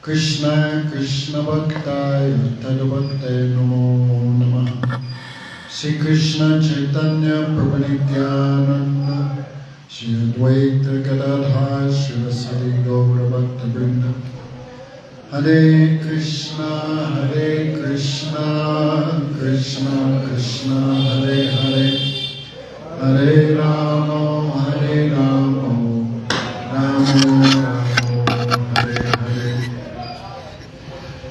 Krishna Krishna Bhaktaya Tadabhakte Namo Namaha. Shri Krishna Chaitanya Prabhu Nityananda Shri Advaita Gadadhar Shivasari Gaura Bhakta Vrinda. Hare Krishna Krishna Krishna Hare Hare Hare Rama Rama Rama Hare Hare.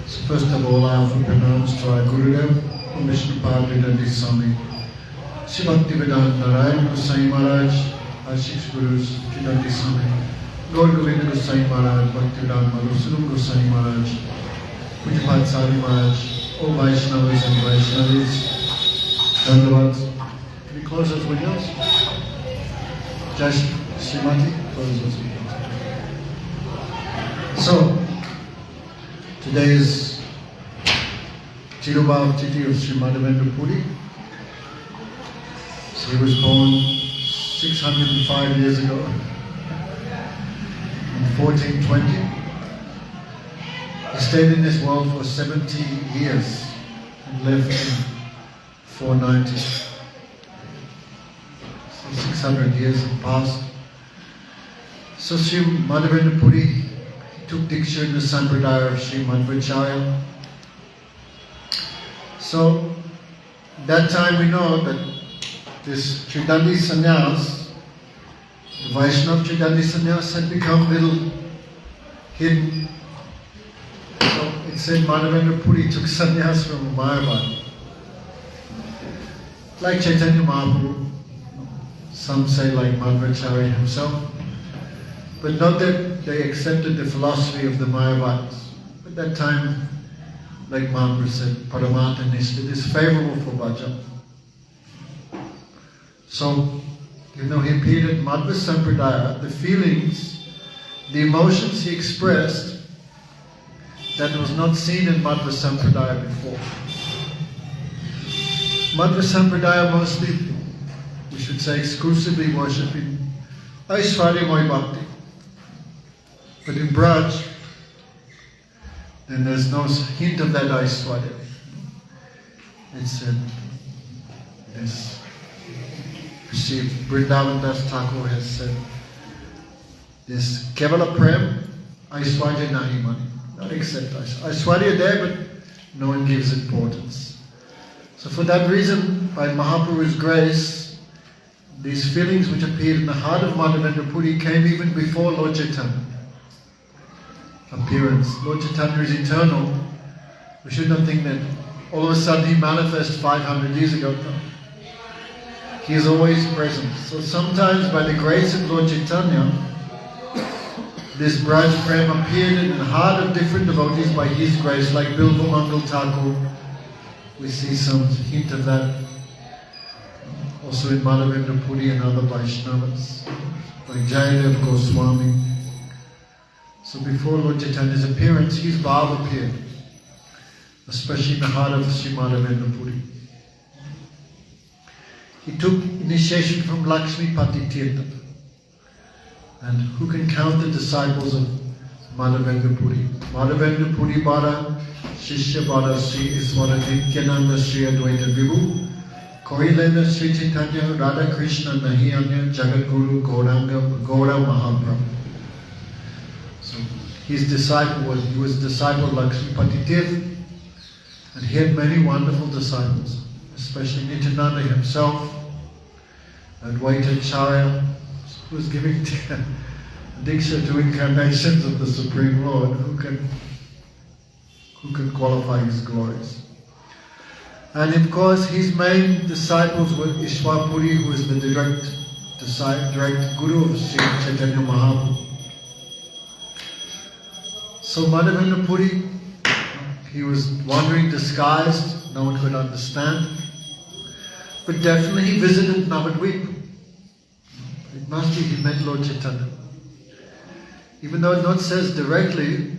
So first of all, I offer pronouns to our Gurudev, Vishnu Padre Swami, Sri Bhaktivedanta Narayan Gosai Maharaj, our six Gurus, Chidanti Swami, Gaur Govinda Gosai Maharaj, Bhaktivedanta Madhusudan Gosai Maharaj, Pujapad Sari Maharaj, all Vaishnavas and Vaishnavis, Dandavats. Can you close those windows? Just Srimati, close those windows. So, today is Tirubhav Tithi of Sri Madhavendra Puri. So he was born 605 years ago, in 1420. He stayed in this world for 70 years and left in 490. So 600 years have passed. So Sri Madhavendra Puri, he took Diksha in the Sampradaya of Sri Madhvacharya. So, that time we know that this Tridandi Sannyas, the Vaishnava Tridandi Sannyas had become little hidden. So it said Madhavendra Puri took sannyas from Mayavad. Like Chaitanya Mahaprabhu, some say like Madhvacharya himself. But not that they accepted the philosophy of the Mayavadis. At that time, like Mahaprabhu said, Paramata Nishta is favorable for bhajan. So, he appeared at Madhva Sampradaya, the feelings, the emotions he expressed, that was not seen in Madhva Sampradaya before. Madhva Sampradaya mostly, we should say exclusively worshipping Aishwaryamoy Bhakti. But in Braj, then there's no hint of that Aishwarya. It's this Sri Vrindavan Das Thakur has said, this Kevala Prem, Aishwarya Nahi Mani. Not accept Aishwarya there, but no one gives importance. So for that reason, by Mahaprabhu's grace, these feelings which appeared in the heart of Madhavendra Puri came even before Lord Chaitanya. Appearance. Lord Chaitanya is eternal. We should not think that all of a sudden he manifested 500 years ago. No. He is always present. So sometimes by the grace of Lord Chaitanya, this Braj Prem appeared in the heart of different devotees by his grace, like Bilva Mangal Thakur. We see some hint of that also in Madhavendra Puri and other Vaishnavas, like Jayadev Goswami. So before Lord Chaitanya's appearance, his Bhava appeared, especially in the heart of Sri Madhavendra Puri. He took initiation from Lakshmi Pati Tirtha. And who can count the disciples of Madhavendra Puri? Madhavendra Puri Bara, Shishya Bara Sri Iswara Nityananda Sri Advaita Vibhu, Koilena Sri Chaitanya Radha Krishna Nahi Anya Jagat Guru Gaura Mahaprabhu. His disciple he was a disciple of Lakshmi Pati Tirtha, and he had many wonderful disciples, especially Nityananda himself, Advaita Acharya, who was giving Diksha to incarnations of the Supreme Lord. Who can qualify his glories? And of course, his main disciples were Ishwar Puri, who was the direct Guru of Sri Chaitanya Mahaprabhu. So Madhavendra Puri, he was wandering disguised, no one could understand. But definitely he visited Navadvip. It must be he met Lord Chaitanya. Even though it not says directly,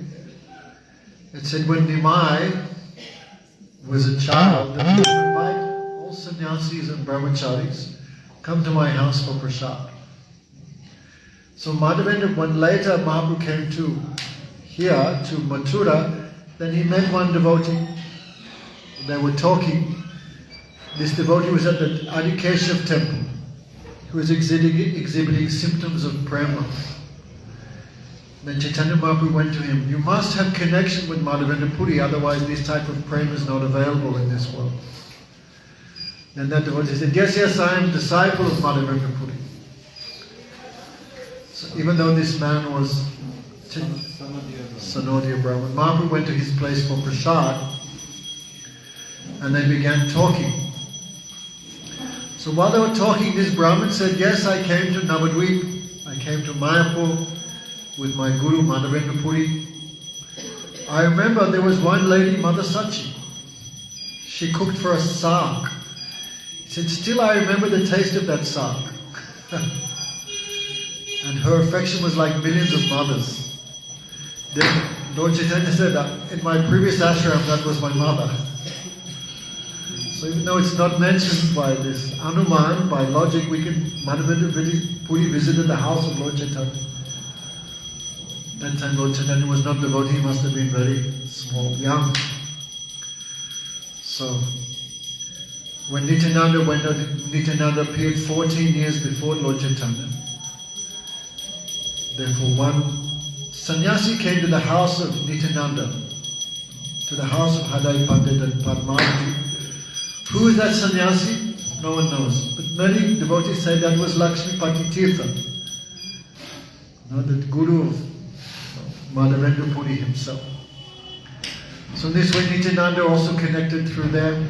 it said when Nimai was a child, that he would invite all sannyasis and brahmacharis, come to my house for prasad. So Madhavendra, when later Mahaprabhu came to here, to Mathura, then he met one devotee. They were talking. This devotee was at the Adikeshav temple. He was exhibiting symptoms of prema. Then Chaitanya Mahaprabhu went to him, you must have connection with Madhavendra Puri, otherwise this type of prema is not available in this world. Then that devotee said, yes, I am disciple of Madhavendra Puri. So even though this man was Sanodiya Brahman, Mahaprabhu went to his place for prasad and they began talking. So while they were talking, this Brahman said, yes, I came to Navadvip, I came to Mayapur with my guru Madhavendra Puri. I remember there was one lady, Mother Sachi. She cooked for us saag. He said, still I remember the taste of that saag. And her affection was like millions of mothers. Then Lord Chaitanya said, in my previous ashram, that was my mother. So even though it's not mentioned by this Anuman, by logic, Madhavendra Puri visited the house of Lord Chaitanya. That time Lord Chaitanya was not devotee, he must have been very small, young. So, when Nityananda appeared 14 years before Lord Chaitanya, therefore one sannyasi came to the house of Nityananda, to the house of Hadai Pandit and Padmavati. Who is that sannyasi? No one knows. But many devotees say that was Lakshmipati Tirtha, the guru of Madhavendra Puri himself. So this way Nityananda also connected through them.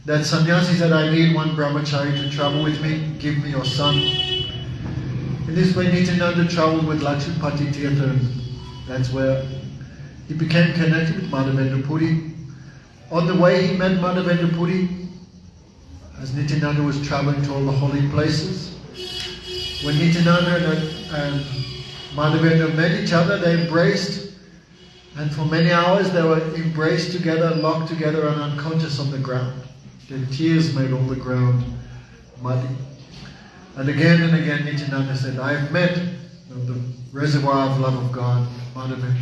That sannyasi said, I need one brahmachari to travel with me, give me your son. In this way Nityananda traveled with Lakshmipati Tirtha, and that's where he became connected with Madhavendra Puri. On the way he met Madhavendra Puri as Nityananda was traveling to all the holy places. When Nityananda and Madhavendra met each other, they embraced, and for many hours they were embraced together, locked together and unconscious on the ground. Their tears made all the ground muddy. And again Nityananda said, I have met the reservoir of love of God, Madhavendra.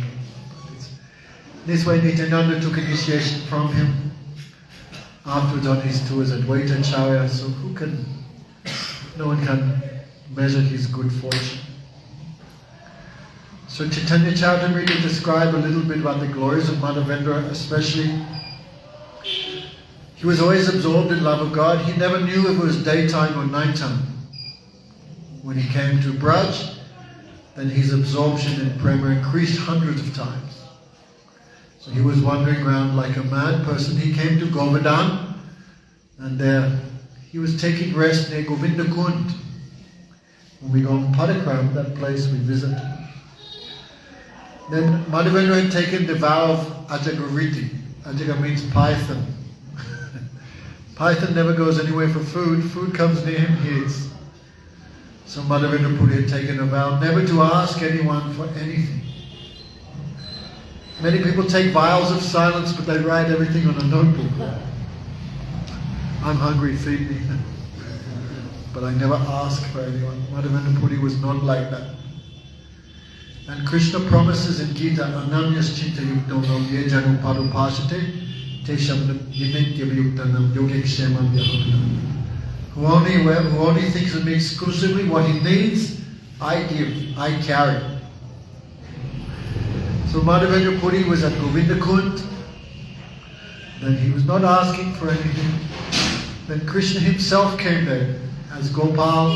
This way Nityananda took initiation from him afterwards on his tours at Vaitacharya, so no one can measure his good fortune. So Chaitanya Charitamrita described a little bit about the glories of Madhavendra, especially. He was always absorbed in love of God. He never knew if it was daytime or nighttime. When he came to Braj, then his absorption in prema increased hundreds of times. So he was wandering around like a mad person. He came to Govardhan, and there he was taking rest near Govinda Kund. When we go on Padakram, that place we visit. Then Madhavendra had taken the vow of Ajagariti. Ajaga means python. Python never goes anywhere for food. Food comes near him, he eats. So Madhavendra Puri had taken a vow never to ask anyone for anything. Many people take vows of silence, but they write everything on a notebook. I'm hungry, feed me. But I never ask for anyone. Madhavendra Puri was not like that. And Krishna promises in Gita, Ananyas Chinta Yuktanam Ye Janu Parupashate Tesham Nimitya Yuktanam Yogik Shemam Yahudanam. Who only thinks of me exclusively, what he needs, I give, I carry. So Madhavendra Puri was at Govinda Kund. Then he was not asking for anything. Then Krishna himself came there as Gopal.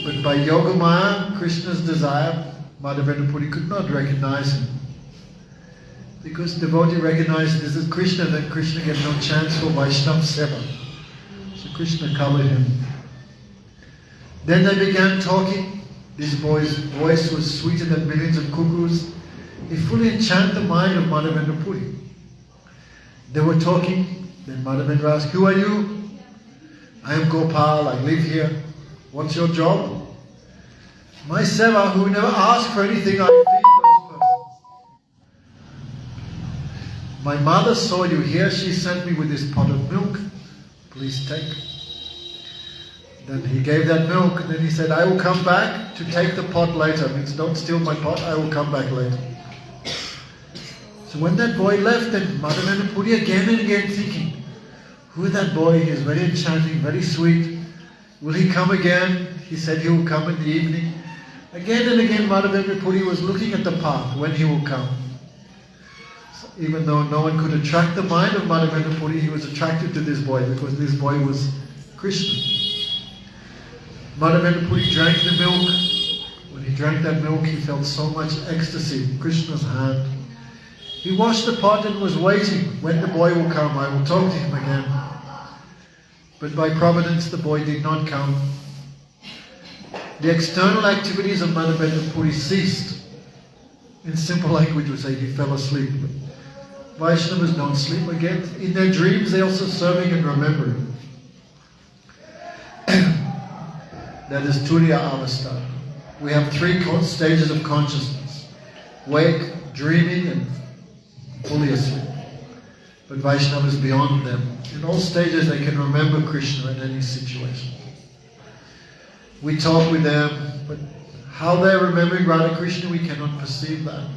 But by Yogamaya, Krishna's desire, Madhavendra Puri could not recognize him. Because devotee recognized this is Krishna, then Krishna gave no chance for Vaishnava Seva. So Krishna covered him. Then they began talking. This boy's voice was sweeter than millions of cuckoos. He fully enchanted the mind of Madhavendra Puri. They were talking. Then Madhavendra asked, who are you? I am Gopal, I live here. What's your job? My seva, who never asked for anything, I feed those persons. My mother saw you here, she sent me with this pot of milk. Please take. Then he gave that milk, and then he said, I will come back to take the pot later. It means don't steal my pot, I will come back later. So when that boy left, then Madhavendra Puri again and again thinking, who is that boy? He is very enchanting, very sweet. Will he come again? He said he will come in the evening. Again and again Madhavendra Puri was looking at the path when he will come. So even though no one could attract the mind of Madhavendra Puri, he was attracted to this boy because this boy was Krishna. Madhavendra Puri drank the milk. When he drank that milk, he felt so much ecstasy in Krishna's hand. He washed the pot and was waiting. When the boy will come, I will talk to him again. But by providence, the boy did not come. The external activities of Madhavendra Puri ceased. In simple language, we say he fell asleep. But Vaishnavas don't sleep again. In their dreams, they're also serving and remembering. That is Turiya Avastha. We have three stages of consciousness. Wake, dreaming, and fully asleep. But Vaishnava is beyond them. In all stages they can remember Krishna in any situation. We talk with them, but how they're remembering Radha Krishna, we cannot perceive that.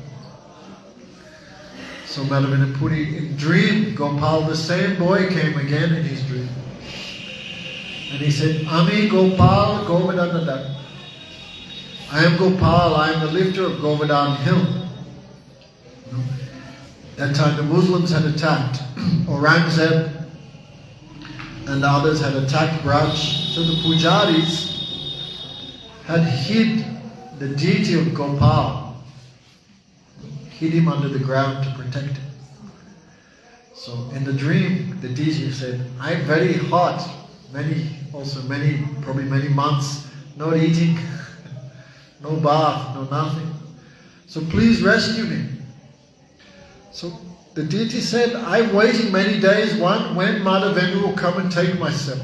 So Madhavendra Puri, in dream, Gopal, the same boy, came again in his dream. And he said, Ami Gopal Govardhana. I am Gopal, I am the lifter of Govardhan hill. That time the Muslims had attacked Aurangzeb and others had attacked Braj. So the pujaris had hid the deity of Gopal, hid him under the ground to protect him. So in the dream, the deity said, I'm very hot, probably many months, not eating, no bath, no nothing. So please rescue me. So the deity said, I'm waiting many days, when Madhavendra will come and take my cell.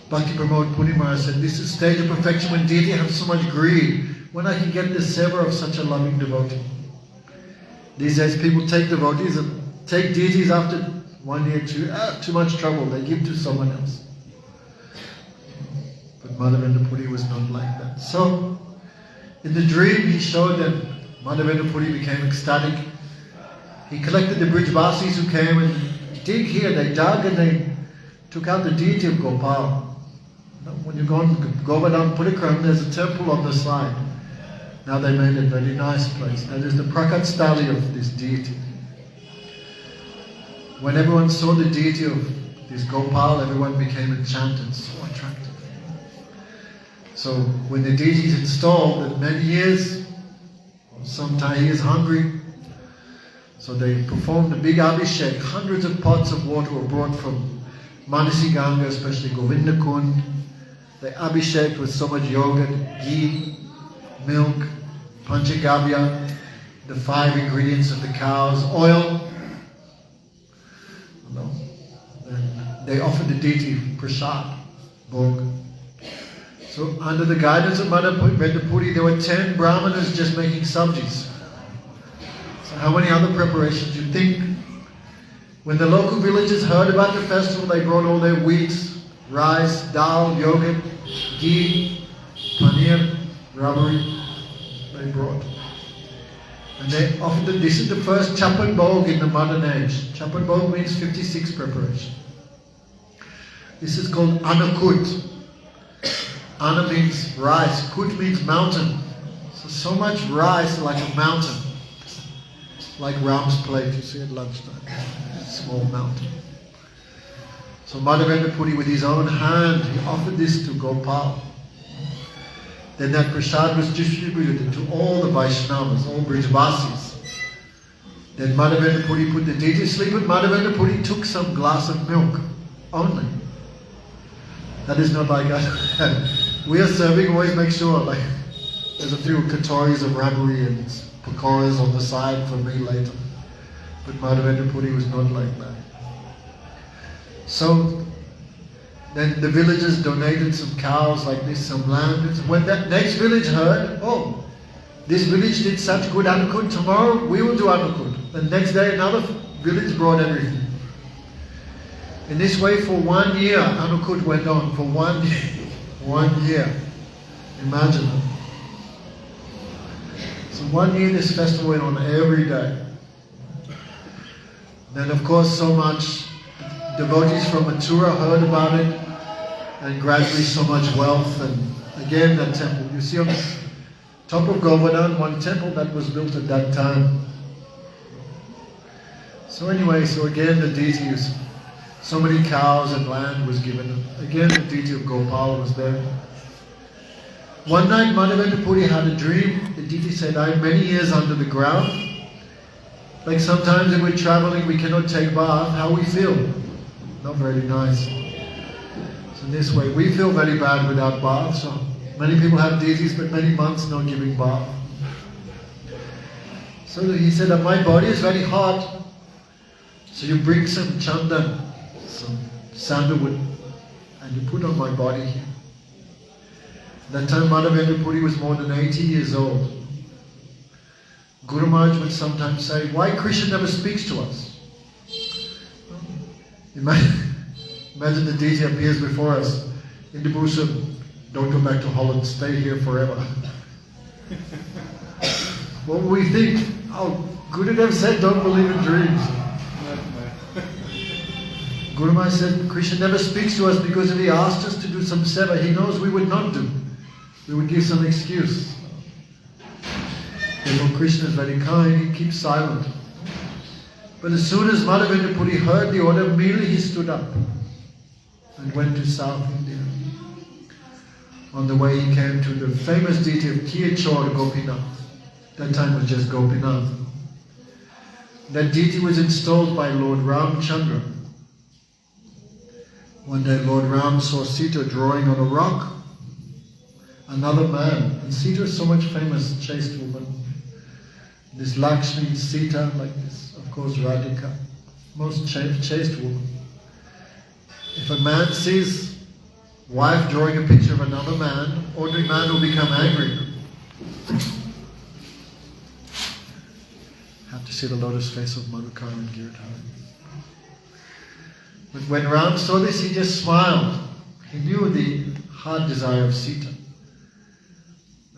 Bhakti Pramod Puri Maharaj said, this is stage of perfection when deity has so much greed, when I can get the seva of such a loving devotee. These days people take devotees and take deities after 1 year, too much trouble, they give to someone else. But Madhavendra Puri was not like that. So, in the dream he showed them, Madhavendra Puri became ecstatic. He collected the Brijvasis who came and dig here, they dug and they took out the deity of Gopal. When you go on Govardhan Purikram, there's a temple on the side. Now they made it a very nice place. That is the Prakat Stali of this deity. When everyone saw the deity of this Gopal, everyone became enchanted, so attractive. So when the deity is installed, in many years, sometimes he is hungry, so they performed a big abhishek. Hundreds of pots of water were brought from Manasi Ganga, especially Govinda Kund. They abhisheked with so much yogurt, ghee, milk, panchagavya, the 5 ingredients of the cows, oil. And they offered the deity prasad, bhog. So under the guidance of Madhavendra Puri, there were 10 brahmanas just making sabjis. So how many other preparations you think? When the local villagers heard about the festival, they brought all their wheat, rice, dal, yogurt, ghee, paneer, rabri, they brought. And they offered this is the first chapan bhog in the modern age. Chapan bhog means 56 preparation. This is called anakut. Ana means rice, kut means mountain. So much rice like a mountain. Like Ram's plate you see at lunchtime. A small mountain. So Madhavendra Puri with his own hand, he offered this to Gopal. Then that prasad was distributed to all the Vaishnavas, all Brijvasis. Then Madhavendra Puri put the deity to sleep, and Madhavendra Puri took some glass of milk only. That is not like us. We are serving, always make sure, like, there's a few katoris of rabri and pakoras on the side for me later. But Madhavendra Puri was not like that. So, then the villagers donated some cows like this, some land. When that next village heard, oh, this village did such good anukut, tomorrow we will do anukut. The next day another village brought everything. In this way, for 1 year, Anukut went on for 1 year. 1 year. Imagine it. So 1 year this festival went on every day. Then of course so much devotees from Mathura heard about it, and gradually so much wealth, and again that temple. You see on the top of Govardhan, one temple that was built at that time. So anyway, so again the deities, so many cows and land was given. Again the deity of Gopal was there. One night Madhavendra Puri had a dream. The deity said, I am many years under the ground. Like sometimes if we're traveling we cannot take bath, how we feel? Not very nice. So in this way, we feel very bad without bath. So many people have deities but many months not giving bath. So he said that my body is very hot. So you bring some chandan, some sandalwood, and you put on my body here. That time Madhavendra Puri was more than 80 years old. Guru Maharaj would sometimes say, why Krishna never speaks to us? Imagine the deity appears before us in the Busham, don't go back to Holland, stay here forever. What would we think? Oh, Gurudev said don't believe in dreams. Guru Maharaj said Krishna never speaks to us because if he asked us to do some seva, he knows we would not do. We would give some excuse. Therefore Krishna is very kind, he keeps silent. But as soon as Madhavendra Puri heard the order, immediately he stood up and went to South India. On the way he came to the famous deity of Kirchor Gopinath. That time was just Gopinath. That deity was installed by Lord Ramchandra. One day Lord Ram saw Sita drawing on a rock another man. And Sita is so much famous, chaste woman. This Lakshmi, Sita, like this, of course Radhika, most chaste woman. If a man sees wife drawing a picture of another man, ordinary man will become angry. Have to see the lotus face of Madhukar and Giridhar. But when Ram saw this, he just smiled. He knew the heart desire of Sita.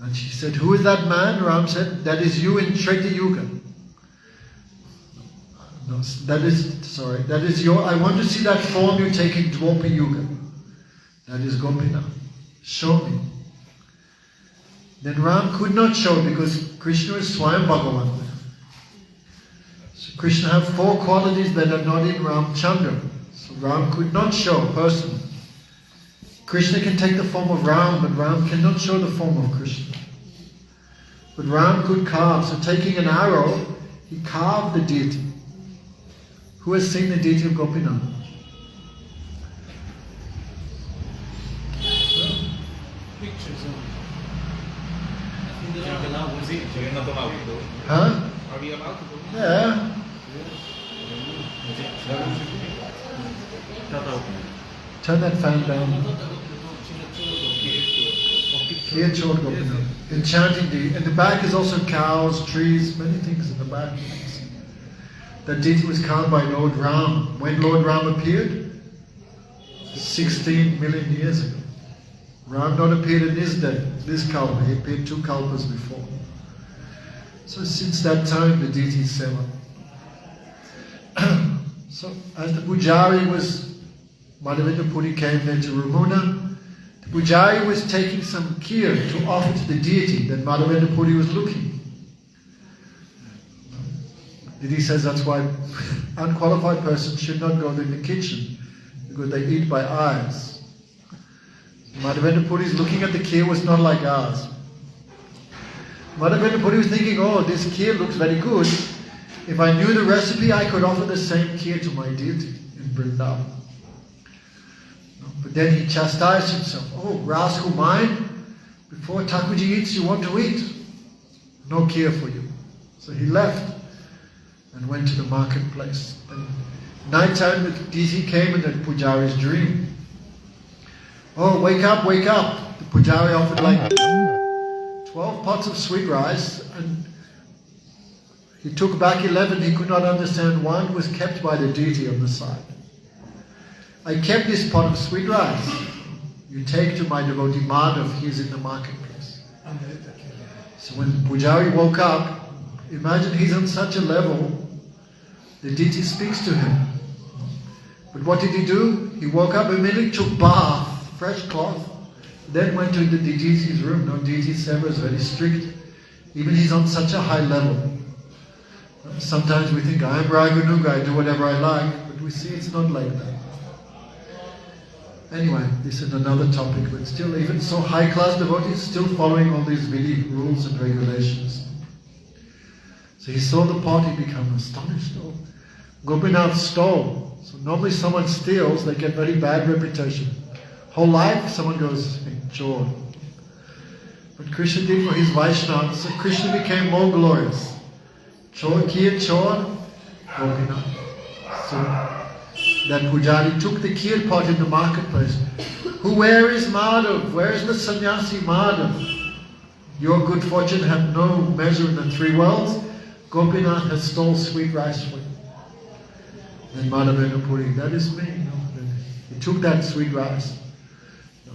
And she said, who is that man? Ram said, that is you in Treta Yuga. No, that is your, I want to see that form you take in Dwapara Yuga. That is Gopinath. Show me. Then Ram could not show because Krishna is Swayam Bhagavan. So Krishna have 4 qualities that are not in Ramchandra. So Ram could not show personally. Krishna can take the form of Ram, but Ram cannot show the form of Krishna. But Ram could carve. So taking an arrow, he carved the deity. Who has seen the deity of Gopinath? Pictures of. You're not allowed to go. Huh? Are we allowed to go? Yeah. Turn that fan down. Kirchor Gopinath. Enchanting deity. In the back is also cows, trees, many things in the back. That deity was carved by Lord Ram. When Lord Ram appeared? 16 million years ago. Ram not appeared in this day, this kalpa. He appeared 2 kalpas before. So since that time the deity is seva. So as the pujari was, Madhavendra Puri came there to Ramuna. The pujari was taking some kheer to offer to the deity that Madhavendra Puri was looking. The deity says that's why unqualified persons should not go in the kitchen because they eat by eyes. Madhavendra Puri's looking at the kheer was not like ours. Madhavendra Puri was thinking, oh, this kheer looks very good. If I knew the recipe, I could offer the same kheer to my deity in Vrindavan. But then he chastised himself. Oh, rascal mine, before Thakurji eats, you want to eat. No kheer for you. So he left and went to the marketplace. And night-time, the deity came in the pujari's dream. Oh, wake up, wake up. The pujari offered like 12 pots of sweet rice, and he took back 11. He could not understand. One was kept by the deity on the side. I kept this pot of sweet rice. You take to my devotee Madhav, he is in the marketplace. So when Pujari woke up, imagine he's on such a level, the deity speaks to him. But what did he do? He woke up immediately, took bath, fresh cloth, then went to the deity's room. No, deity Seva is very strict. Even he's on such a high level. Sometimes we think, I am Raganuga, I do whatever I like, but we see it's not like that. Anyway, this is another topic, but still, even so high-class devotees still following all these Vedic rules and regulations. So he saw the pot, he became astonished. Oh, Gopinath stole. So normally someone steals, they get very bad reputation. Whole life, someone goes, chor. But Krishna did for his Vaishnavas, so Krishna became more glorious. Chor kiya chor, Gopinath. So that Pujari took the kheer pot in the marketplace. Where is Madhav? Where is the sannyasi Madhav? Your good fortune had no measure in the three worlds. Gopinath has stole sweet rice for you. Then Madhavendra Puri, that is me. No, he took that sweet rice. No.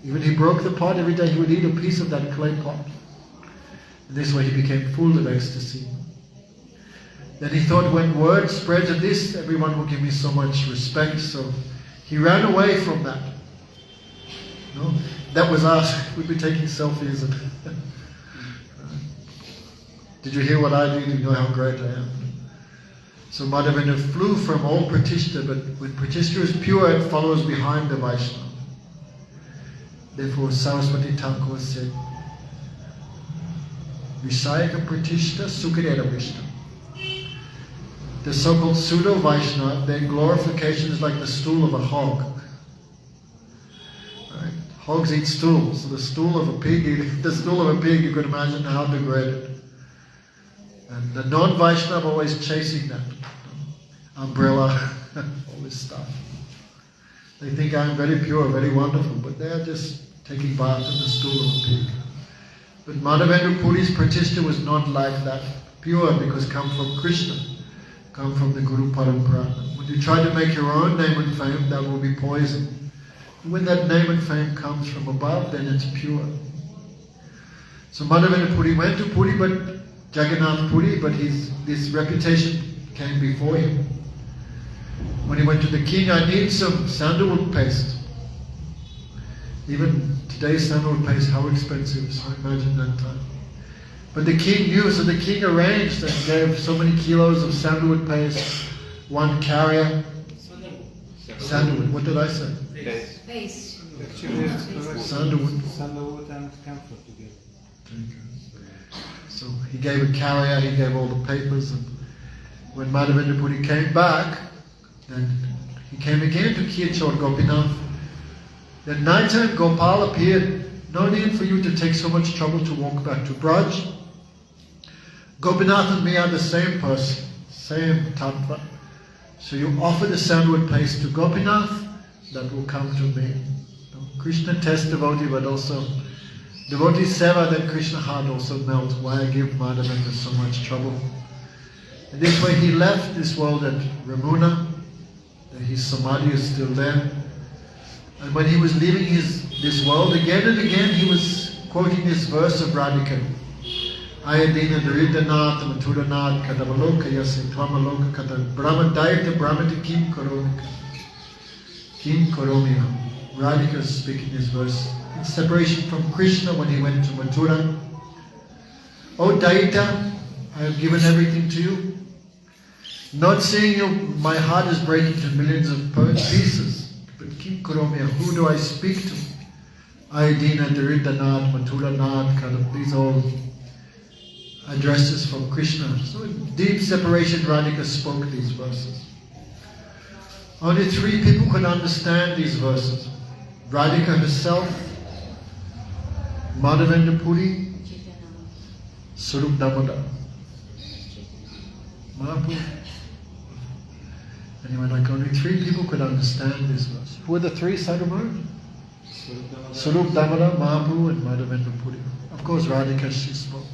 Even he broke the pot, every day he would eat a piece of that clay pot. And this way he became full of ecstasy. Then he thought, when word spreads of this, everyone will give me so much respect. So he ran away from that. No? That was us. We'd be taking selfies. Did you hear what I did? You know how great I am. So Madhavendra flew from all Pratishta, but when Pratishta is pure, it follows behind the Vaishnava. Therefore Saraswati Thakur said, Vishayaka Pratishta Sukadera Vishnu. The so-called pseudo-Vaishnava, their glorification is like the stool of a hog. Right? Hogs eat stools, so the stool of a pig, you could imagine how degraded. And the non-Vaishnava are always chasing that. Umbrella, all this stuff. They think I'm very pure, very wonderful, but they are just taking bath in the stool of a pig. But Madhavendra Puri's Pratishta was not like that. Pure, because come from Krishna. Come from the Guru Parampara. When you try to make your own name and fame, that will be poison. When that name and fame comes from above, then it's pure. So Madhavendra Puri went to Puri, but Jagannath Puri, but this reputation came before him. When he went to the king, I need some sandalwood paste. Even today's sandalwood paste, how expensive, so imagine that time. But the king knew, so the king arranged and gave so many kilos of sandalwood paste, one carrier. Sandalwood, what did I say? Paste. Sandalwood. Sandalwood and camphor together. So he gave a carrier, he gave all the papers, and when Madhavendra Puri came back, then he came again to Kirchor Gopinath. Then nighttime Gopal appeared. No need for you to take so much trouble to walk back to Braj. Gopinath and me are the same person, same tattva. So you offer the sandalwood paste to Gopinath, that will come to me. Krishna tests devotee, but also devotee seva, then Krishna heart also melts. Why I give Madhavendra so much trouble? And this way he left this world at Ramuna. His samadhi is still there. And when he was leaving this world, again and again he was quoting this verse of Radhika. Ayadina Dharidanath Mathuranath Kadavaloka Yase Tvamaloka Kata Brahmadaita Brahmati Kim Koromika. Kim Koromia. Radhika is speaking this verse. In separation from Krishna when he went to Mathura. O Daita, I have given everything to you. Not seeing you, my heart is breaking to millions of pieces. But Kim Koromia, who do I speak to? Ayadina Dharidanath Mathuranath Kadavaloka. These all addresses from Krishna. So in deep separation, Radhika spoke these verses. Only 3 people could understand these verses. Radhika herself, Madhavendra Puri, Swarup Damodar. Mahaprabhu. Anyway, like only 3 people could understand this verse. Who are the 3, Sadhumar? Swarup Damodar, Mahaprabhu and Madhavendra Puri. Of course, Radhika, she spoke.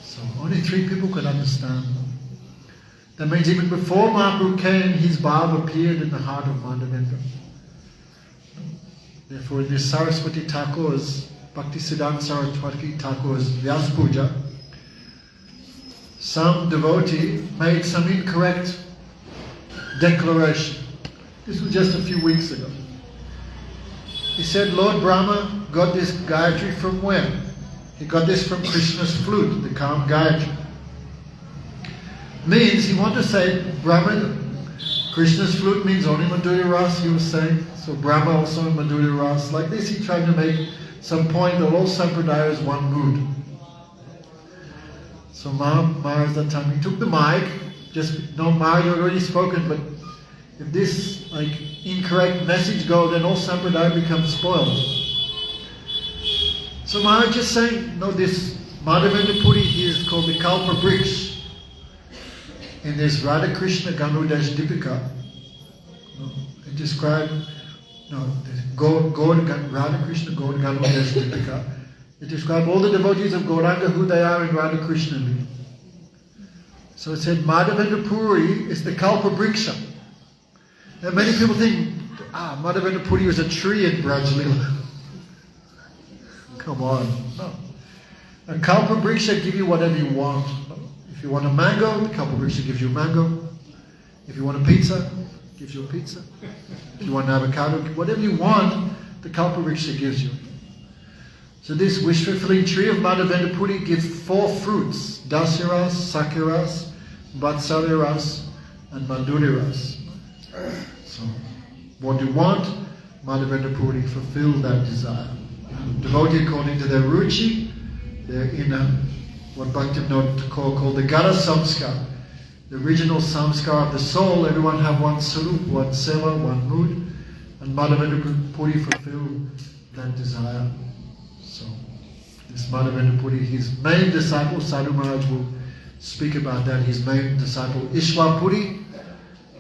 So only 3 people could understand them. That means even before Mahaprabhu came, his bhav appeared in the heart of Madhavendra. Therefore, in this Saraswati Thakur's, Bhaktisiddhanta Saraswati Thakur's Vyas Puja, some devotee made some incorrect declaration. This was just a few weeks ago. He said, Lord Brahma got this Gayatri from where? He got this from Krishna's flute, the calm Gayatri. Means he wanted to say, Brahma, Krishna's flute means only Madhurya Ras, he was saying. So Brahma also in Madhurya Ras. Like this, he tried to make some point that all Sampradaya is one mood. So Maharaj that time, he took the mic, Maharaj had already spoken, but if this incorrect message goes, then all Sampradaya becomes spoiled. So Maharaj just saying, this Madhavendra Puri, he is called the Kalpa Briksha. In this Radha Krishna Ganudash Dipika, it described, Radha Krishna Ganudash Dipika, it described all the devotees of Gauranga, who they are in Radha Krishna Lila. So it said Madhavendra Puri is the Kalpa Briksha. Now many people think, Madhavendra Puri was a tree in Braj Lila. Come on, no. A Kalpa Briksha give you whatever you want. If you want a mango, the Kalpa Briksha gives you a mango. If you want a pizza, it gives you a pizza. If you want an avocado, whatever you want, the Kalpa Briksha gives you. So this wish-fulfilling tree of Madhavendra Puri gives 4 fruits: Dasyaras, Sakyaras, Vatsalyaras, and Madhuryaras. So what you want, Madhavendra Puri fulfill that desire. Devotee according to their ruchi, their inner, what Bhaktivinoda called the Gala Samskar, the original samskar of the soul. Everyone have one sarup, one seva, one mood, and Madhavendra Puri fulfill that desire. So this Madhavendra Puri, his main disciple, Sadhu Maharaj will speak about that. His main disciple, Ishwar Puri,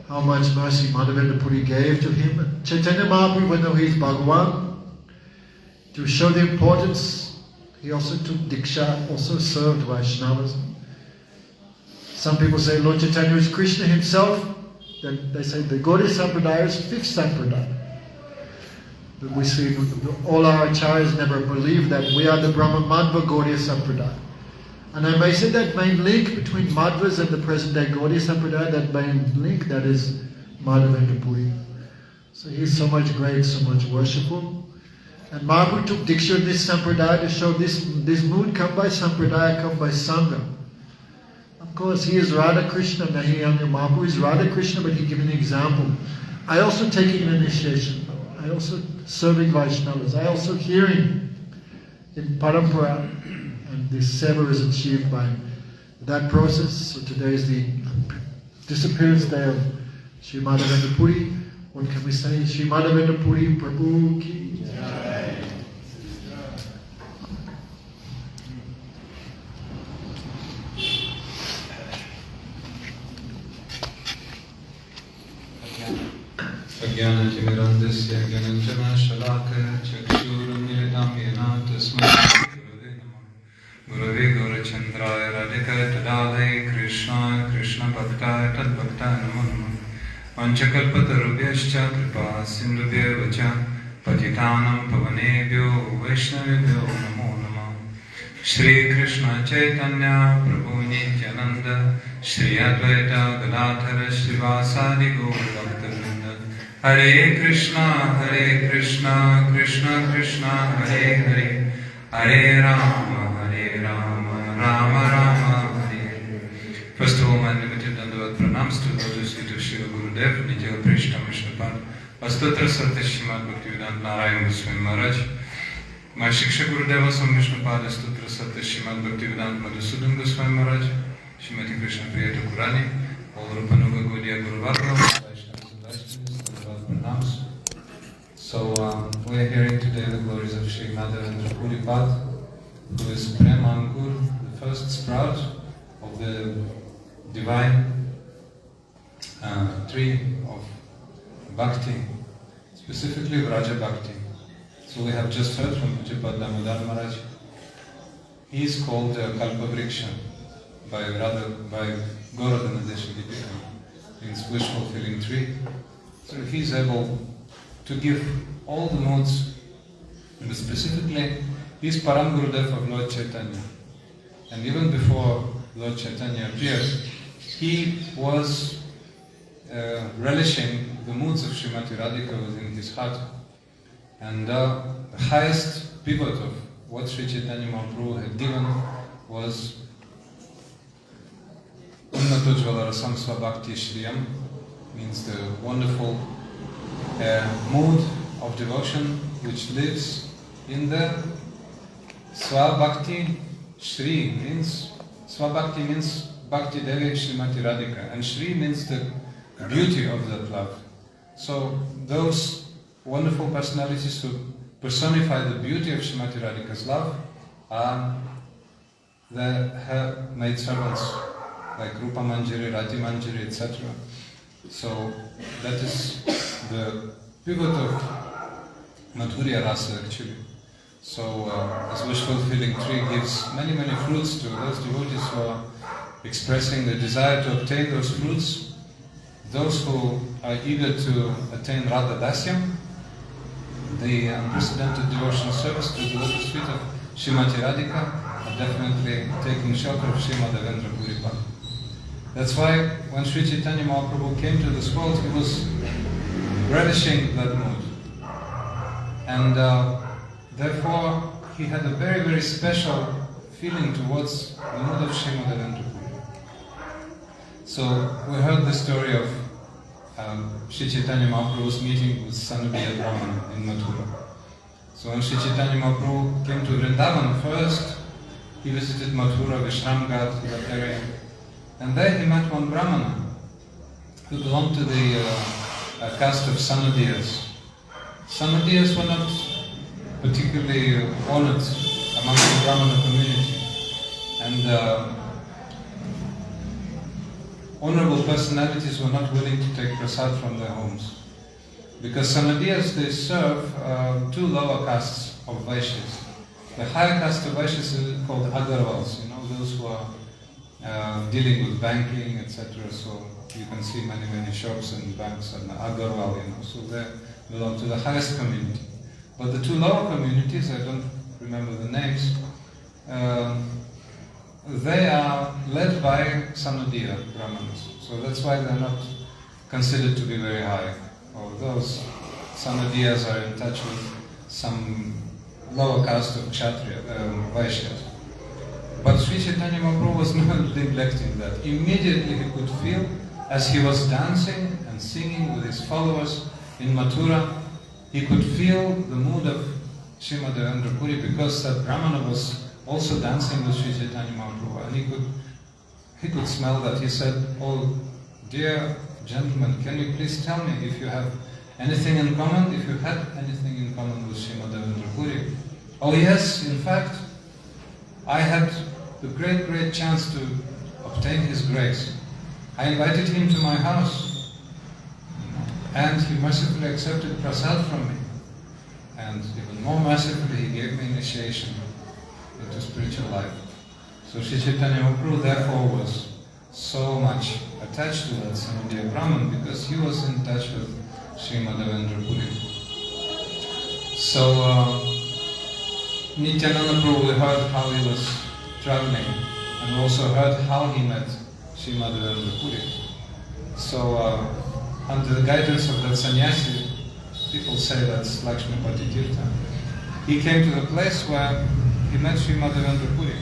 how much mercy Madhavendra Puri gave to him. Chaitanya Mahaprabhu, even though he is Bhagavan, to show the importance, he also took Diksha, also served Vaishnavas. Some people say Lord Chaitanya is Krishna himself. Then they say the Gaudiya Sampradaya is 5th Sampradaya. But we see all our acharyas never believe that we are the Brahma Madhva Gaudiya Sampradaya. And I may say that main link between Madhvas and the present day Gaudiya Sampradaya, that main link, that is Madhavendra Puri. So he is so much great, so much worshipful. And Mahaprabhu took Diksha in this Sampradaya to show this mood come by Sampradaya, come by Sangha. Of course, he is Radha Krishna, Mahaprabhu is Radha Krishna, but he gave an example. I also taking an initiation. I also serving Vaishnavas. I also hearing in Parampara. And this seva is achieved by that process. So today is the disappearance day of Sri Madhavendra Puri. What can we say? Sri Madhavendra Puri Prabhu ki Jai. Ajnanatimirandasya Gyananjana Shalaka Chakshurumilitam Yena Tasmai Gurave Gaurachandraya Radhika Tadalai Krishna Krishna Bhakta Tad Bhakta Namo Namo Vanchakalpatarubhyascha Kripa Sindhubhya Vacha Patitanam Pavanebhyo Vaishnavibhyo Namo Namo Shri Krishna Chaitanya Prabhu Nityananda Shri Advaita Gadadhara Srivasadi Gaur Bhaktivinoda Hare Krishna Krishna Krishna Hare Hare Hare Rama Rama Rama Hare. First of all, my limited Dandavat pranams to those who to Shri Gurudev, Nitya Prishta Vishnupad, Astotra Satya Srimad Bhaktivedanta Narayan Goswami Maharaj, my Shiksha Gurudeva Sam Vishnupad, Astotra Satya Srimad Bhaktivedanta Madhusudan Goswami Maharaj, Srimati Krishna Priya Thakurani, all Rupanuga Gaudiya Guru Varga, Vaishnavas and Vaishnavas, Dandavat pranams. So we are hearing today the glories of Sri Madhavendra Puri Pad, who is Prem Ankur, the first sprout of the divine tree of Bhakti, specifically Vraja Bhakti. So we have just heard from Pujapad Damodar Maharaj. He is called Kalpa Vriksha, by Gorodhana Deshagiti, means wish fulfilling tree. So he's able to give all the modes, but specifically he's Param Gurudev of Lord Chaitanya. And even before Lord Chaitanya appeared, he was relishing the moods of Srimati Radhika within his heart. And the highest pivot of what Sri Chaitanya Mahaprabhu had given was Unnatojvala Rasam Svabhakti Shriyam, means the wonderful mood of devotion which lives in the Svabhakti Shri, means Svabhakti means Bhakti Devi Srimati Radhika, and Shri means the beauty of that love. So those wonderful personalities who personify the beauty of Srimati Radhika's love are her maid servants like Rupa Manjari, Rati Manjari, etc. So that is the pivot of Madhurya Rasa actually. So this wish fulfilling tree gives many fruits to those devotees who are expressing the desire to obtain those fruits. Those who are eager to attain Radha Dasyam, the unprecedented devotional service to the lotus feet of Srimati Radhika, are definitely taking shelter of Sri Madhavendra Puri. That's why when Sri Chaitanya Mahaprabhu came to this world, he was relishing that mood. And therefore, he had a very special feeling towards the mood of Sri Madhavendra Puri. So we heard the story of Sri Chaitanya Mahaprabhu's meeting with Sanubhiya Brahmana in Mathura. So when Sri Chaitanya Mahaprabhu came to Vrindavan first, he visited Mathura, Vishramghat, that area. And there he met one Brahmana who belonged to the caste of Sanudiyas. Sanudiyas were not particularly honored among the Brahmana community. And honorable personalities were not willing to take prasad from their homes. Because Sanadiyas, they serve two lower castes of Vaishyas. The higher caste of Vaishyas is called Agarwals, those who are dealing with banking, etc. So you can see many shops and banks and Agarwal, so they belong to the highest community. But the two lower communities, I don't remember the names, they are led by Sanudiya Brahmanas. So that's why they're not considered to be very high. Or those Sanudiyas are in touch with some lower caste of Kshatriya, Vaishyas. But Sri Chaitanya Mahaprabhu was not neglecting that. Immediately he could feel, as he was dancing and singing with his followers in Mathura, he could feel the mood of Sri Madhavendra Puri, because that Brahmana was also dancing with Sri Chaitanya Mahaprabhu, and he could smell that. He said, "Oh, dear gentlemen, can you please tell me if you have anything in common, if you had anything in common with Sri Madhavendra Puri?" "Oh yes, in fact, I had the great chance to obtain his grace. I invited him to my house, and he mercifully accepted prasad from me. And even more mercifully, he gave me initiation into spiritual life." So Sri Chaitanya Mahaprabhu therefore was so much attached to that Sanudiya Brahman, because he was in touch with Sri Madhavendra Puri. So Nityananda Prabhu heard how he was traveling, and also heard how he met Sri Madhavendra Puri. So under the guidance of that sannyasi, people say that's Lakshmipati Tirtha, he came to the place where he met Sri Madhavendra Puri.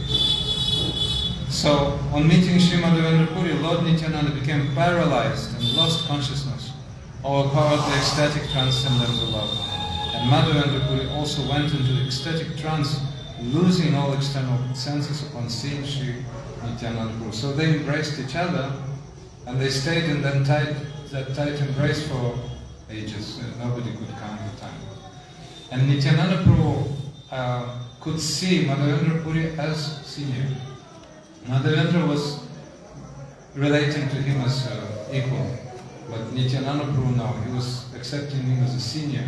So on meeting Sri Madhavendra Puri, Lord Nityananda became paralyzed and lost consciousness, overpowered the ecstatic transcendental love. And Madhavendra Puri also went into ecstatic trance, losing all external senses upon seeing Sri Nityananda Prabhu. So they embraced each other, and they stayed in that tight embrace for ages. Nobody could count the time. And Nityananda Prabhu could see Madhavendra Puri as senior. Madhavendra was relating to him as equal, but Nityananda Prabhu, no, he was accepting him as a senior.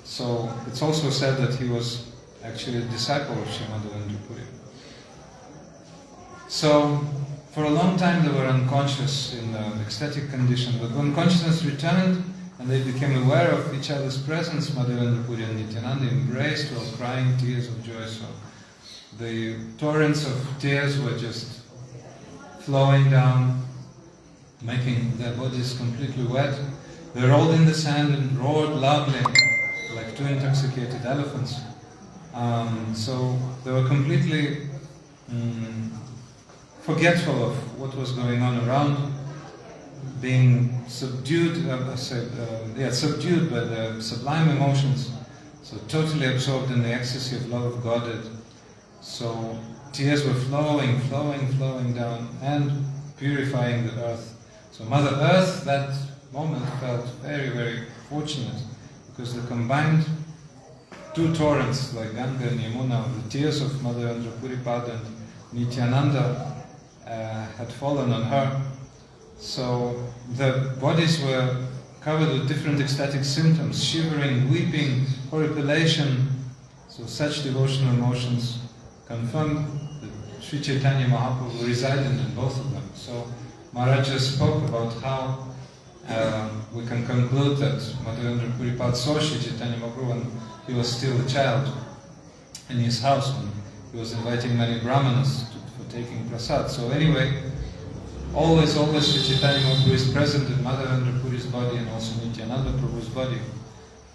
So it's also said that he was actually a disciple of Sri Madhavendra Puri. So for a long time they were unconscious in ecstatic condition, but when consciousness returned and they became aware of each other's presence, Madhavendra, Puri and Nityananda embraced while crying tears of joy. So the torrents of tears were just flowing down, making their bodies completely wet. They rolled in the sand and roared loudly like two intoxicated elephants. So they were completely forgetful of what was going on around, being subdued, subdued by the sublime emotions, so totally absorbed in the ecstasy of love of Godhead. So tears were flowing down and purifying the earth. So Mother Earth that moment felt very, very fortunate, because the combined two torrents like Ganga and Yamuna, the tears of Madhavendra, Puripada and Nityananda had fallen on her. So the bodies were covered with different ecstatic symptoms, shivering, weeping, horripilation. So such devotional emotions confirmed that Sri Chaitanya Mahaprabhu resided in both of them. So Maharaj just spoke about how we can conclude that Madhavendra Puripada saw Sri Chaitanya Mahaprabhu when he was still a child in his house, when he was inviting many brahmanas for taking prasad. So anyway, always Sri Chaitanya Mahaprabhu is present in Madhavendra Puri's body and also Nityananda Prabhu's body.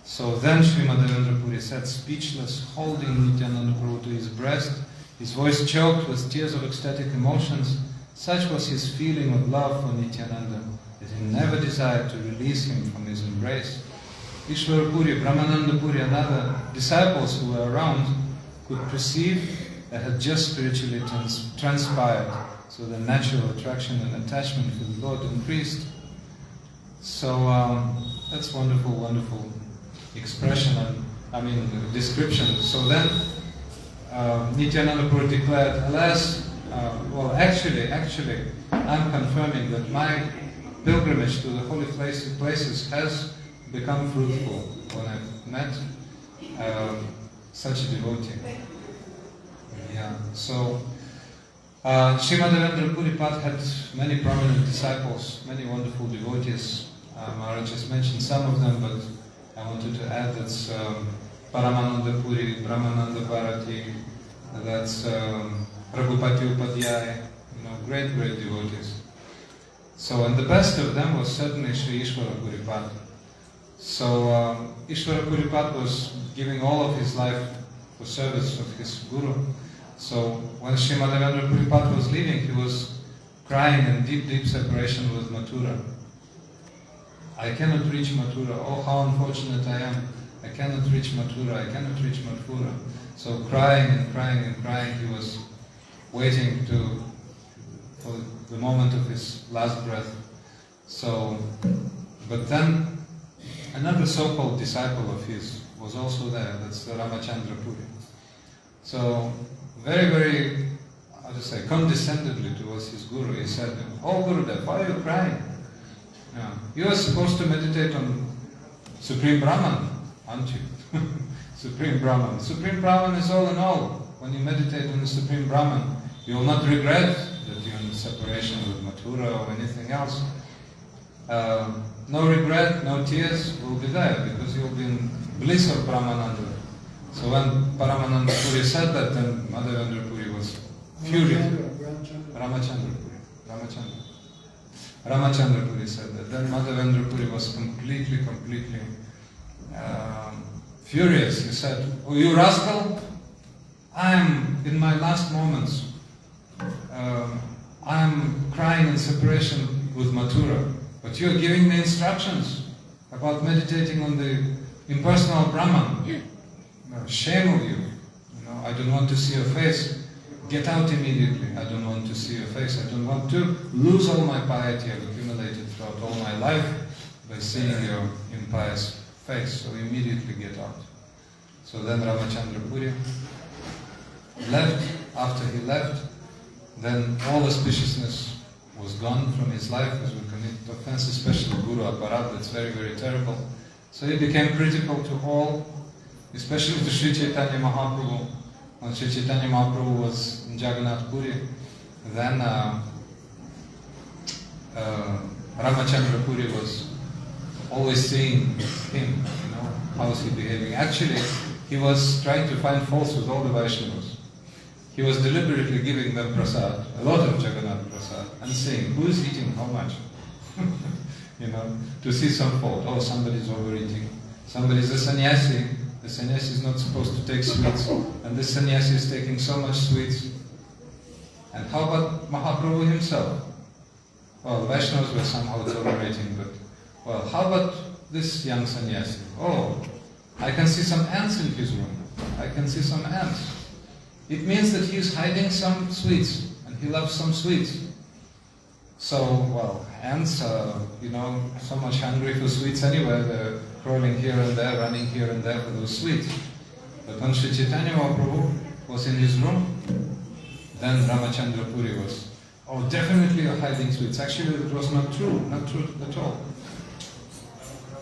So then Sri Madhavendra Puri sat speechless, holding Nityananda Prabhu to his breast, his voice choked with tears of ecstatic emotions. Such was his feeling of love for Nityananda that he never desired to release him from his embrace. Ishwara Puri, Brahmananda Puri and other disciples who were around could perceive that had just spiritually transpired, so the natural attraction and attachment for the Lord increased. So that's wonderful expression and description. So then Nityananda Puri declared, alas, actually, I'm confirming that my pilgrimage to the holy places has become fruitful when I've met such a devotee. Yeah. So Sri Madhavendra Puripada had many prominent disciples, many wonderful devotees. Maharaj just mentioned some of them, but I wanted to add that's Paramananda Puri, Brahmananda Bharati, that's Raghupati Upadhyaya, great devotees. So, and the best of them was certainly Sri Ishwara Puripada. So, Ishwara Puripada was giving all of his life for service of his Guru. So, when Sri Madhavendra Puripada was leaving, he was crying in deep separation with Mathura. I cannot reach Mathura. Oh, how unfortunate I am. I cannot reach Mathura. I cannot reach Mathura. So, crying, he was waiting for the moment of his last breath. So, but then another so-called disciple of his was also there. That's the Ramachandra Puri. So, very, condescendingly towards his guru, he said, "Oh Gurudev, why are you crying? You are supposed to meditate on Supreme Brahman, aren't you?" Supreme Brahman. Supreme Brahman is all in all. When you meditate on the Supreme Brahman, you will not regret that you're in separation with Mathura or anything else. No regret, no tears will be there, because you'll be in bliss of Brahmananda. So when Paramananda Puri said that, then Madhavendra Puri was furious. Ramachandra Puri said that. Then Madhavendra Puri was completely furious. He said, "Oh, you rascal! I am in my last moments. I am crying in separation with Mathura, but you are giving me instructions about meditating on the impersonal Brahman. Shame of you. I don't want to see your face. Get out immediately. I don't want to see your face. I don't want to lose all my piety I've accumulated throughout all my life by seeing your impious face. So immediately get out." So then Ramachandra Puri left. After he left, then all auspiciousness was gone from his life, as we commit offense, especially Guru Aparat. That's very terrible. So he became critical to all, especially to Sri Chaitanya Mahaprabhu. When Sri Chaitanya Mahaprabhu was in Jagannath Puri, then Ramachandra Puri was always seeing him, how is he behaving. Actually, he was trying to find faults with all the Vaishnavas. He was deliberately giving them prasad, a lot of Jagannath prasad, and saying, who is eating how much? To see some fault. Oh, somebody's overeating. Somebody's a sannyasi. The sannyasi is not supposed to take sweets, and this sannyasi is taking so much sweets. And how about Mahaprabhu himself? Well, the Vaishnavas were somehow tolerating, but, well, how about this young sannyasi? Oh, I can see some ants in his room. I can see some ants. It means that he is hiding some sweets, and he loves some sweets. So, well, ants are, so much hungry for sweets anyway. They're crawling here and there, running here and there for those sweets. But when Sri Chaitanya Mahaprabhu was in his room, then Ramachandra Puri was, oh, definitely you're hiding sweets. Actually, it was not true at all.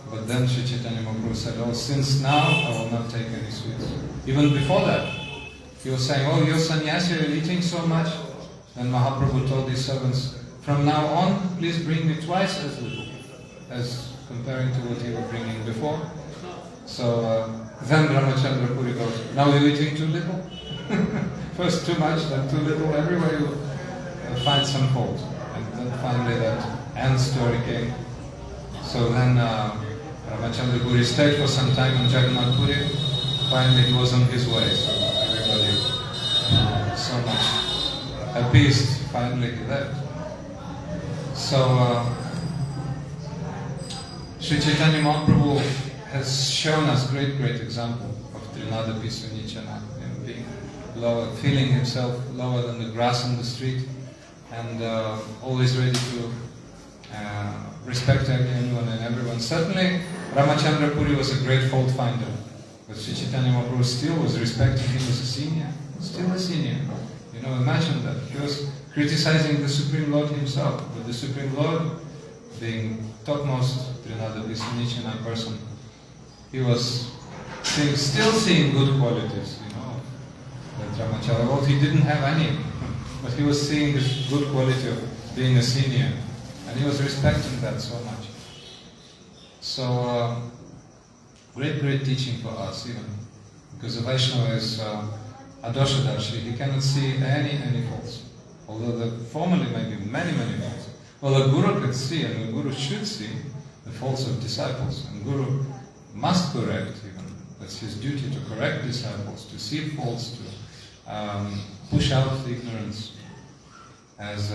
But then Sri Chaitanya Mahaprabhu said, oh, since now I will not take any sweets. Even before that, he was saying, oh, you're sannyasi, you're eating so much. And Mahaprabhu told his servants, from now on, please bring me twice as little as comparing to what you were bringing before. So then Ramachandra Puri goes, now you're eating too little? First too much, then too little. Everywhere you find some fault. And then finally that ant story came. So then Ramachandra Puri stayed for some time in Jagannath Puri. Finally he was on his way. So everybody so much appeased. Finally he left. So Sri Chaitanya Mahaprabhu has shown us great example of Trinada Pisunichana, being lower, feeling himself lower than the grass on the street, and always ready to respect anyone and everyone. Certainly, Ramachandra Puri was a great fault finder, but Sri Chaitanya Mahaprabhu still was respecting him as a senior, still a senior. Imagine that. He was criticizing the Supreme Lord himself, but the Supreme Lord, being topmost Trinada Pisunichana person, he was still seeing good qualities, that Ramachandra. Well, he didn't have any, but he was seeing this good quality of being a senior, and he was respecting that so much. So, great teaching for us, even, because the Vaishnava is Adoshadarshi, he cannot see any faults. Although there formally may be many faults. Well, a guru can see, and a guru should see the faults of disciples, and guru must correct even. That's his duty, to correct disciples, to see faults, to push out the ignorance. As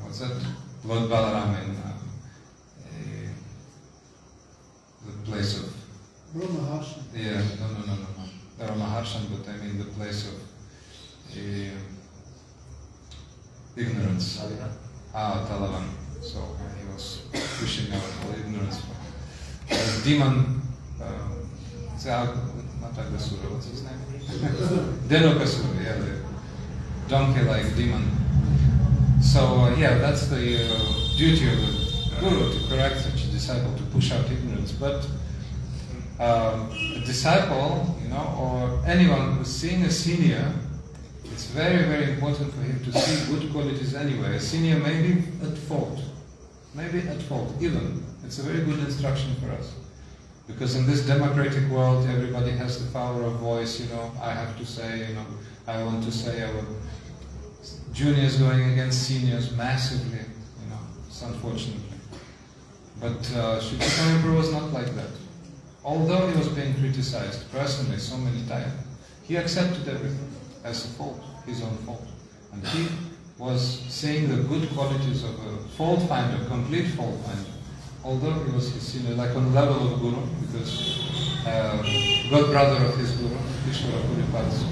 what's that? Lord Balaram in the place of Brahmaharsha. Yeah, no. Ramaharshan, but I mean the place of ignorance. Talavan. So he was pushing out all ignorance. Demon, not Agasura, what's his name? Denokasura, yeah, the donkey-like demon. So that's the duty of the guru, to correct such a disciple, to push out ignorance. But a disciple, or anyone who's seeing a senior, it's very important for him to see good qualities anyway. A senior may be at fault, even. It's a very good instruction for us. Because in this democratic world, everybody has the power of voice, I have to say, I want to say, juniors going against seniors massively, unfortunately. But Sri Chaitanya Prabhu was not like that. Although he was being criticized personally so many times, he accepted everything as a fault, his own fault. And he was seeing the good qualities of a fault finder, complete fault finder. Although he was his senior, like on the level of Guru, because god brother of his Guru, Ishvara Puripad's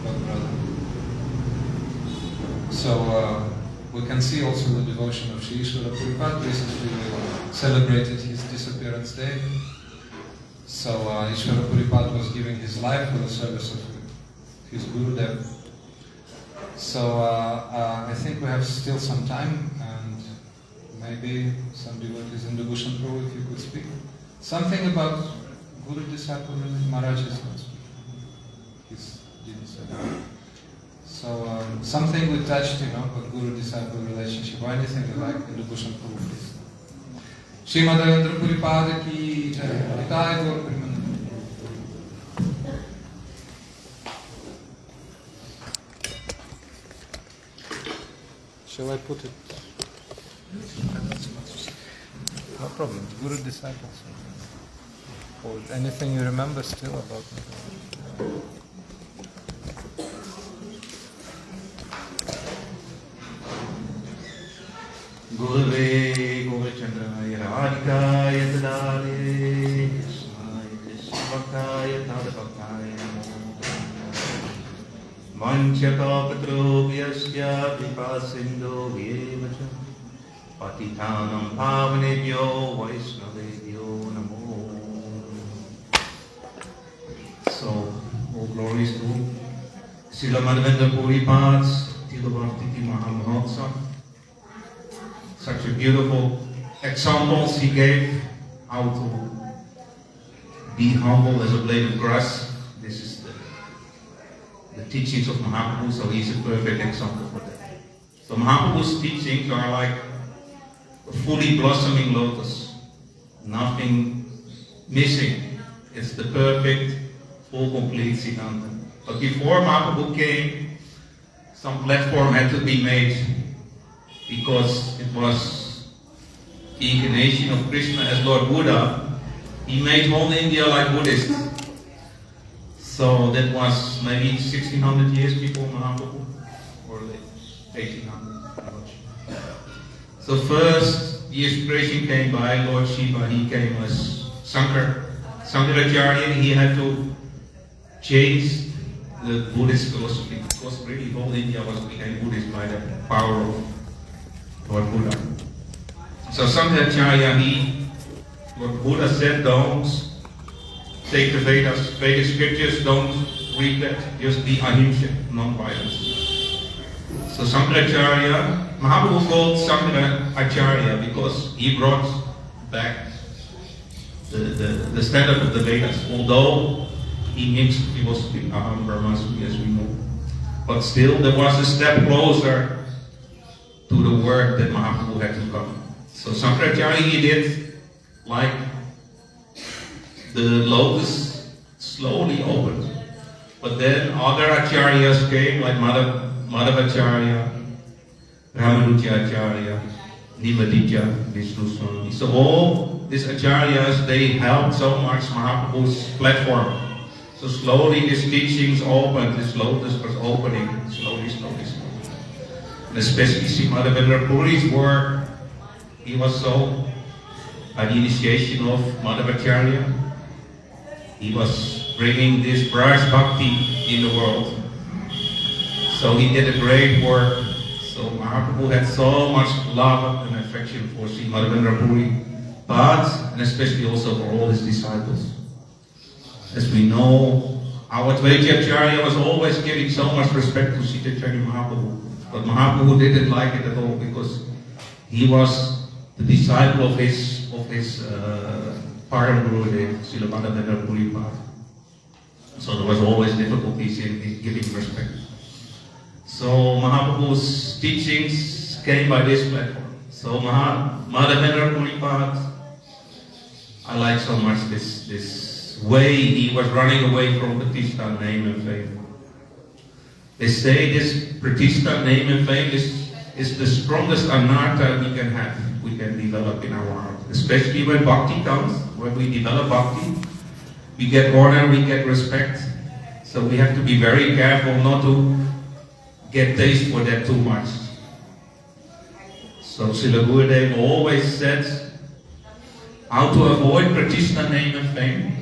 god brother. So we can see also the devotion of Sri Ishvara Puripad. Recently we celebrated his disappearance day. So Ishvara Puripad was giving his life for the service of his Gurudev. So I think we have still some time, and maybe some devotees in the Bhushan Prabhu, if you could speak. Something about Guru disciple, Maharaj is not speaking. He didn't say that. So So something we touched, about guru-disciple relationship or anything you like in the Bhushan Prabhu, please. Shri Madhavendra Puri Pada ki jai. Nitai Gaur Premanand. Shall I put it? No problem. Guru disciples. Or anything you remember still about me? Gurave Govachandraya Radhikaya Tadale Krishna Tadabhakaya Manchaka Patrobhyasya Vipasindo Vyevacha Patitanam Pavanebhyo Vaishnavebhyo Namo. So, all glories to Srila Madhavendra Puri Pads, Tilabhaktiti Mahamahotsav. Such a beautiful examples he gave how to be humble as a blade of grass. This is the teachings of Mahaprabhu, so he's a perfect example for that. So Mahaprabhu's teachings are like a fully blossoming lotus. Nothing missing. It's the perfect, full, complete Siddhanta. But before Mahaprabhu came, some platform had to be made, because it was the incarnation of Krishna as Lord Buddha. He made whole India like Buddhist. So that was maybe 1600 years before Mahaprabhu, or 1800. So first, the inspiration came by Lord Shiva. He came as Sankaracharya, and he had to change the Buddhist philosophy, because really whole India became Buddhist by the power of Lord Buddha. So Sankaracharya, Lord Buddha said, don't take the Vedas, Vedic scriptures, don't read that, just be ahimsa, non-violence. So Sankaracharya, Mahaprabhu called Sankaracharya because he brought back the standard of the Vedas, although he mixed philosophy, Aham Brahmasmi, as we know. But still, there was a step closer to the work that Mahaprabhu had to come. So Sankaracharya, he did like the lotus slowly opened. But then other acharyas came, like Madhavacharya, Ramanuja, Nivadija, Vishnu Swami. So all these acharyas, they helped so much Mahaprabhu's platform. So slowly these teachings opened, this lotus was opening, slowly. And especially Sri Madhavendra Puri's work, he was so, by the initiation of Madhavacharya, he was bringing this Braj Bhakti in the world. So he did a great work. So Mahaprabhu had so much love and affection for Sri Madhavendra Puri, but, and especially also for all his disciples. As we know, our Advaita Acharya was always giving so much respect to Sri Chaitanya Mahaprabhu. But Mahaprabhu didn't like it at all, because he was the disciple of his Param Gurudev, Srila Madhavendra Puri Pad. So there was always difficulties in giving respect. So Mahaprabhu's teachings came by this platform. So Madhavendra Puri Pad, I like so much this way he was running away from Pratishtha, name and fame. They say this Pratishtha, name and fame is the strongest anartha we can have, we can develop in our heart. Especially when bhakti comes, when we develop bhakti, we get honor, we get respect. So we have to be very careful not to get taste for that too much. So Srila Gurudev always said how to avoid Pratishtha, name and fame.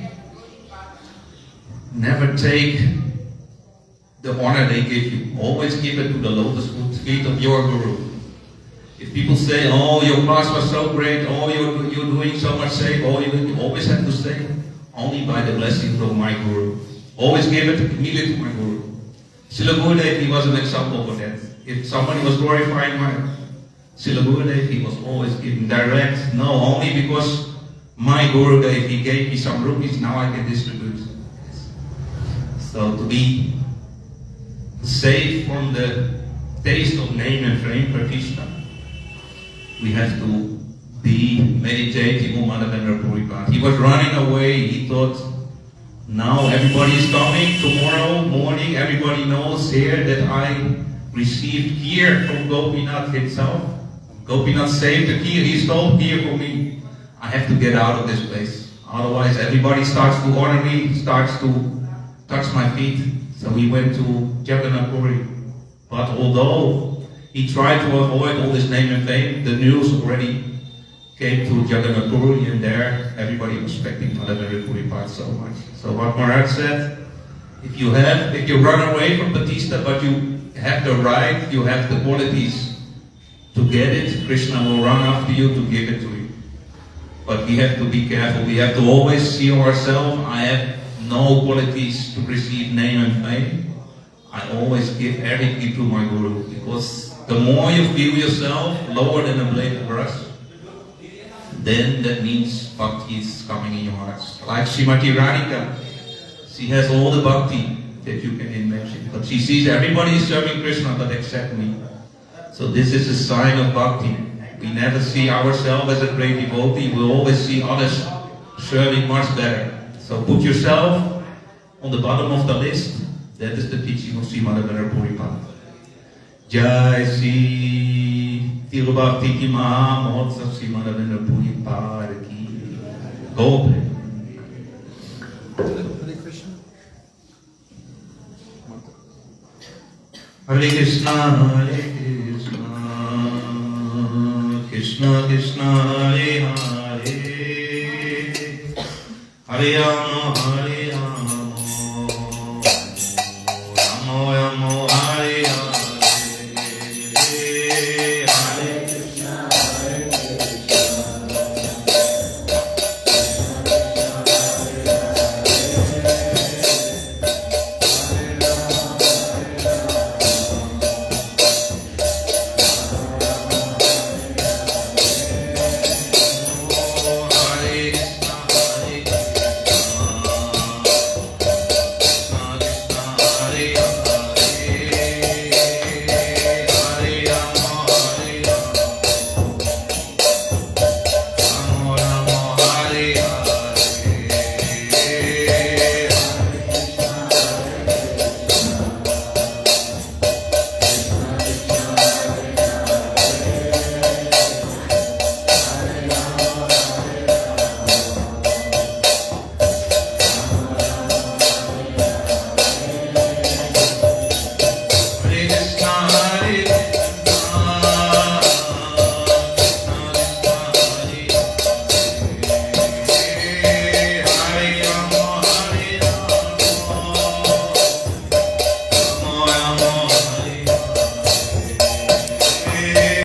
Never take the honor they give you. Always give it to the lotus feet of your Guru. If people say, oh, your class was so great, oh, you're doing so much safe, oh, you always have to say, only by the blessing from my Guru. Always give it immediately to my Guru. Srila Gurudev, he was an example for that. If somebody was glorifying my Srila Gurudev, he was always giving direct, no, only because my Gurudev, he gave me some rupees, now I can distribute. So to be safe from the taste of name and fame Pratishtha, we have to be meditating on Madhavendra Puri. He was running away. He thought, now everybody is coming. Tomorrow morning, everybody knows here that I received kheer from Gopinath himself. Gopinath saved the kheer. He stole kheer for me. I have to get out of this place. Otherwise, everybody starts to honor me, starts to touch my feet. So he went to Jagannath Puri. But although he tried to avoid all this name and fame, the news already came to Jagannath Puri, and there everybody was respecting Madhavendra Puri so much. So what Maharaj said, if you run away from Batista, but you have the right, you have the qualities to get it, Krishna will run after you to give it to you. But we have to be careful. We have to always see ourselves. I have no qualities to receive name and fame. I always give everything to my Guru, because the more you feel yourself lower than a blade of grass, then that means bhakti is coming in your hearts. Like Srimati Radhika, she has all the bhakti that you can imagine, but she sees everybody is serving Krishna but except me. So this is a sign of bhakti. We never see ourselves as a great devotee, we always see others serving much better. So put yourself on the bottom of the list. That is the teaching of Sri Madhavendra Puri. Jai Sri Tirubhakti Ki Maha Mahotsav Sri Madhavendra Puri Ki. Go. Hare Krishna. Hare Krishna, Krishna Krishna, Hare Hare, Hare Rama, Hare